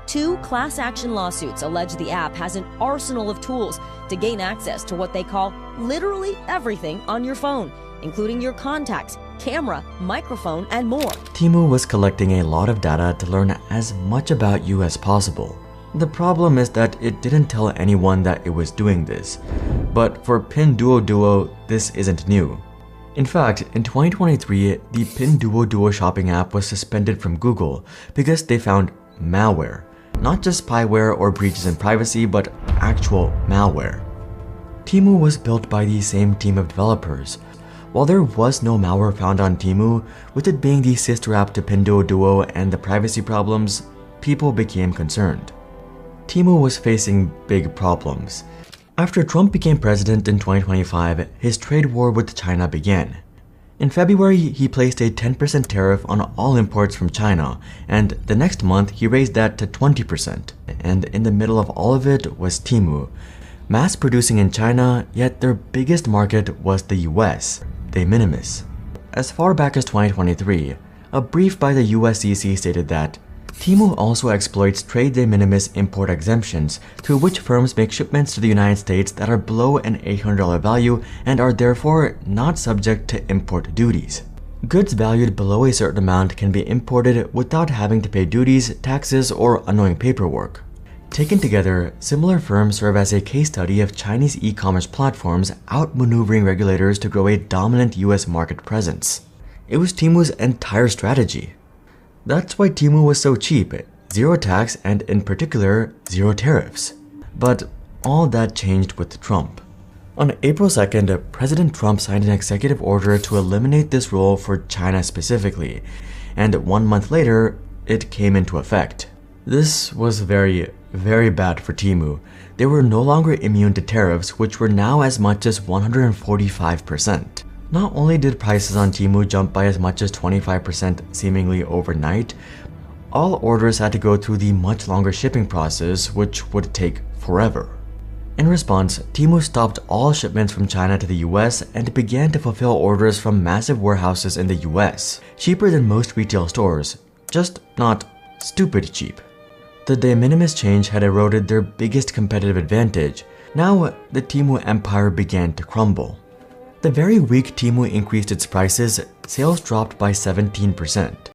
2 class action lawsuits allege the app has an arsenal of tools to gain access to what they call literally everything on your phone, including your contacts, camera, microphone, and more. Temu was collecting a lot of data to learn as much about you as possible. The problem is that it didn't tell anyone that it was doing this. But for Pinduoduo, this isn't new. In fact, in 2023, the Pinduoduo shopping app was suspended from Google because they found malware. Not just spyware or breaches in privacy, but actual malware. Temu was built by the same team of developers. While there was no malware found on Temu, with it being the sister app to Pinduoduo and the privacy problems, people became concerned. Temu was facing big problems. After Trump became president in 2025, his trade war with China began. In February, he placed a 10% tariff on all imports from China, and the next month he raised that to 20%. And in the middle of all of it was Temu, mass producing in China, yet their biggest market was the US, de minimis. As far back as 2023, a brief by the USCC stated that Temu also exploits trade de minimis import exemptions through which firms make shipments to the United States that are below an $800 value and are therefore not subject to import duties. Goods valued below a certain amount can be imported without having to pay duties, taxes, or annoying paperwork. Taken together, similar firms serve as a case study of Chinese e-commerce platforms outmaneuvering regulators to grow a dominant US market presence. It was Temu's entire strategy. That's why Temu was so cheap, zero tax and in particular, zero tariffs. But all that changed with Trump. On April 2nd, President Trump signed an executive order to eliminate this rule for China specifically, and 1 month later, it came into effect. This was very bad for Temu. They were no longer immune to tariffs, which were now as much as 145%. Not only did prices on Temu jump by as much as 25% seemingly overnight, all orders had to go through the much longer shipping process, which would take forever. In response, Temu stopped all shipments from China to the US and began to fulfill orders from massive warehouses in the US, cheaper than most retail stores, just not stupid cheap. The de minimis change had eroded their biggest competitive advantage. Now, the Temu empire began to crumble. The very week Temu increased its prices, sales dropped by 17%.